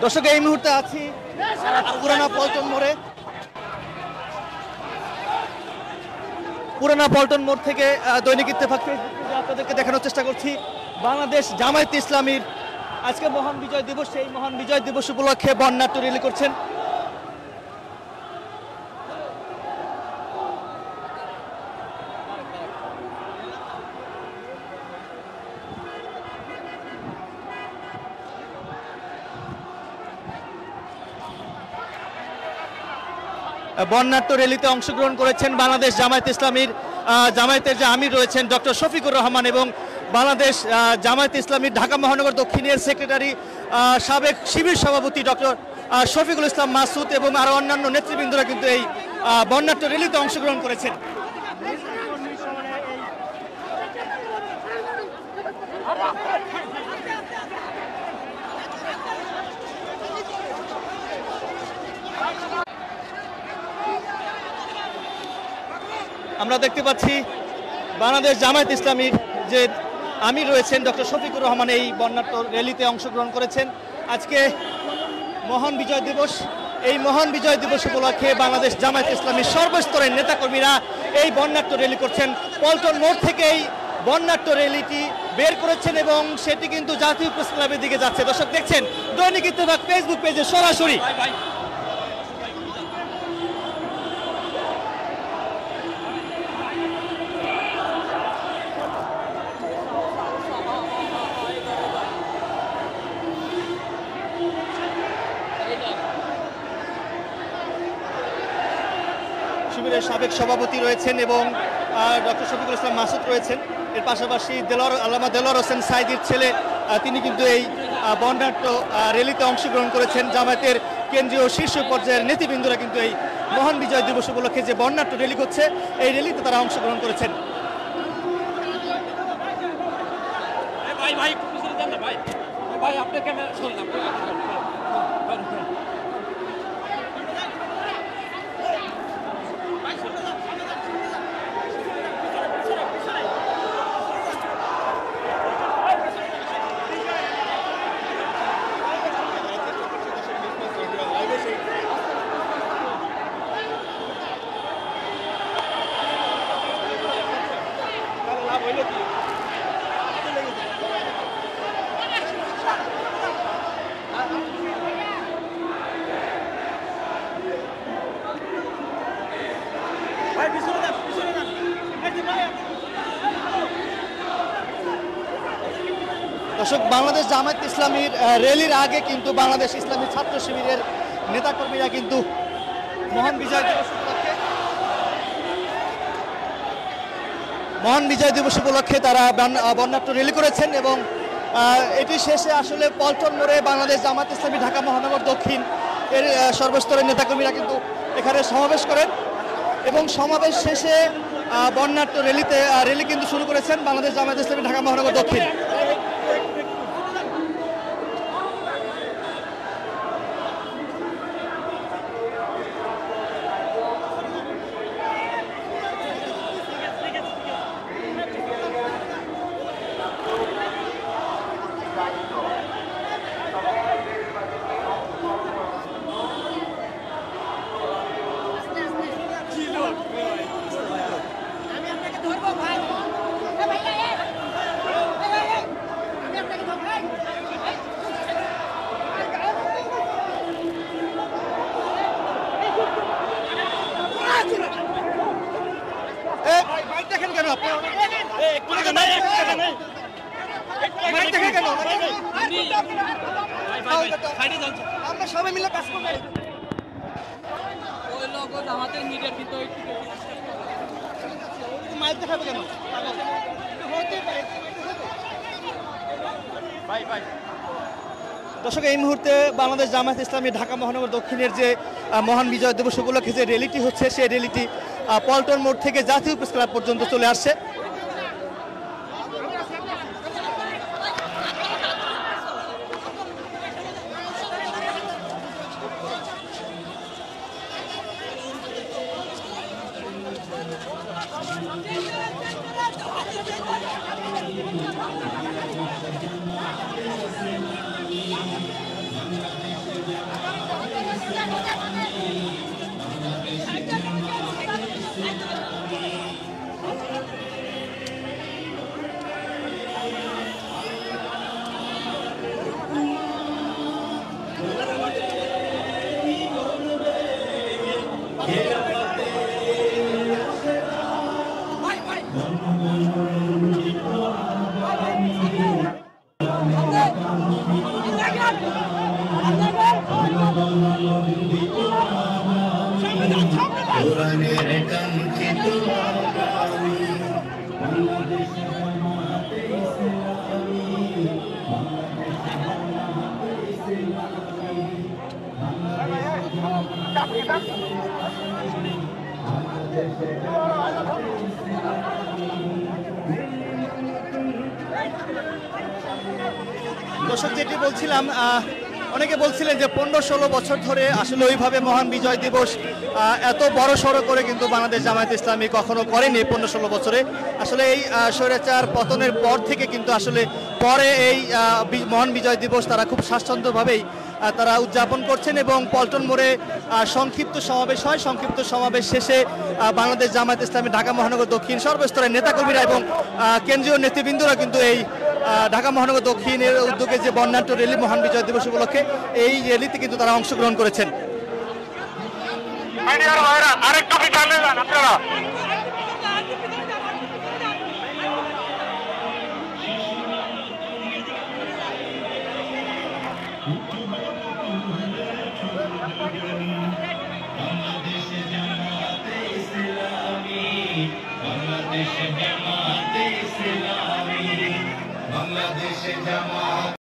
দর্শক এই মুহূর্তে আছি পুরানা পল্টন মোড়ে। পুরানা পল্টন মোড় থেকে দৈনিক ইত্তেফাক আপনাদেরকে দেখানোর চেষ্টা করছি বাংলাদেশ জামায়াতে ইসলামীর আজকে মহান বিজয় দিবস। এই মহান বিজয় দিবস উপলক্ষে বর্ণাঢ্য র্যালি করছেন। বর্ণাঢ্য র্যালিতে অংশগ্রহণ করেছেন বাংলাদেশ জামায়াতে ইসলামীর জামায়াতের যে আমির রয়েছেন ডক্টর শফিকুর রহমান এবং বাংলাদেশ জামায়াতে ইসলামীর ঢাকা মহানগর দক্ষিণের সেক্রেটারি সাবেক শিবির সভাপতি ডক্টর শফিকুল ইসলাম মাসুদ এবং আরো অন্যান্য নেতৃবৃন্দরা কিন্তু এই বর্ণাঢ্য র্যালিতে অংশগ্রহণ করেছেন। আমরা দেখতে পাচ্ছি বাংলাদেশ জামায়াত ইসলামীর যে আমির রয়েছেন ডক্টর শফিকুর রহমান এই বর্ণাঢ্য র্যালিতে অংশগ্রহণ করেছেন। আজকে মহান বিজয় দিবস, এই মহান বিজয় দিবস উপলক্ষে বাংলাদেশ জামায়াত ইসলামীর সর্বস্তরের নেতাকর্মীরা এই বর্ণাঢ্য র্যালি করছেন। পল্টন মোড় থেকে এই বর্ণাঢ্য র্যালিটি বের করেছেন এবং সেটি কিন্তু জাতীয় প্রেস ক্লাবের দিকে যাচ্ছে। দর্শক দেখছেন দৈনিক ইত্তেফাক ফেসবুক পেজে সরাসরি। শিবিরের সাবেক সভাপতি রয়েছেন এবং ডক্টর শফিকুল ইসলাম মাসুদ রয়েছেন। এর পাশাপাশি আল্লামা দেলোয়ার হোসেন সাইদির ছেলে তিনি কিন্তু এই বর্ণাঢ্য র্যালিতে অংশগ্রহণ করেছেন। জামায়াতের কেন্দ্রীয় শীর্ষ পর্যায়ের নেতৃবৃন্দরা কিন্তু এই মহান বিজয় দিবস উপলক্ষে যে বর্ণাঢ্য র্যালি করছে এই র্যালিতে তারা অংশগ্রহণ করেছেন। দর্শক বাংলাদেশ জামায়াত ইসলামীর র্যালির আগে কিন্তু বাংলাদেশ ইসলামী ছাত্র শিবিরের নেতাকর্মীরা কিন্তু মহান বিজয় দিবস উপলক্ষে তারা বর্ণাঢ্য র্যালি করেছেন এবং এটি শেষে আসলে পল্টন মোড়ে বাংলাদেশ জামায়াত ইসলামী ঢাকা মহানগর দক্ষিণ এর সর্বস্তরের নেতাকর্মীরা কিন্তু এখানে সমাবেশ করেন এবং সমাবেশ শেষে বর্ণাঢ্য র্যালি কিন্তু শুরু করেছেন বাংলাদেশ জামায়াত ইসলামী ঢাকা মহানগর দক্ষিণ। আমরা সবাই মিলে কাজ করব। ওই লোক আমাদের মিডিয়ার ভিতর মাইক দেখাবে কেন? দর্শক এই মুহূর্তে বাংলাদেশ জামায়াত ইসলামী ঢাকা মহানগর দক্ষিণের যে মহান বিজয় দিবস উপলক্ষে যে র্যালিটি হচ্ছে সেই র্যালিটি পল্টন মোড় থেকে জাতীয় প্রেস ক্লাব পর্যন্ত চলে আসছে। দর্শক, যেটি বলছিলাম, অনেকে বলছিলেন যে 15-16 বছর ধরে আসলে ওইভাবে মহান বিজয় দিবস এত বড় সড়ো করে কিন্তু বাংলাদেশ জামায়াত ইসলামী কখনো করেনি 15-16 বছরে। আসলে এই স্বৈরাচার পতনের পর থেকে কিন্তু আসলে পরে এই মহান বিজয় দিবস তারা খুব স্বাচ্ছন্দ্যভাবেই তারা উদযাপন করছেন এবং পল্টন মোড়ে সংক্ষিপ্ত সমাবেশ হয়। সংক্ষিপ্ত সমাবেশ শেষে বাংলাদেশ জামায়াত ইসলামী ঢাকা মহানগর দক্ষিণ সর্বস্তরের নেতাকর্মীরা এবং কেন্দ্রীয় নেতৃবৃন্দরা কিন্তু এই ঢাকা মহানগর দক্ষিণের উদ্যোগে যে বর্ণাঢ্য র্যালি মহান বিজয় দিবস উপলক্ষে এই র্যালিতে কিন্তু তারা অংশগ্রহণ করেছেন। বাংলাদেশে জামাতে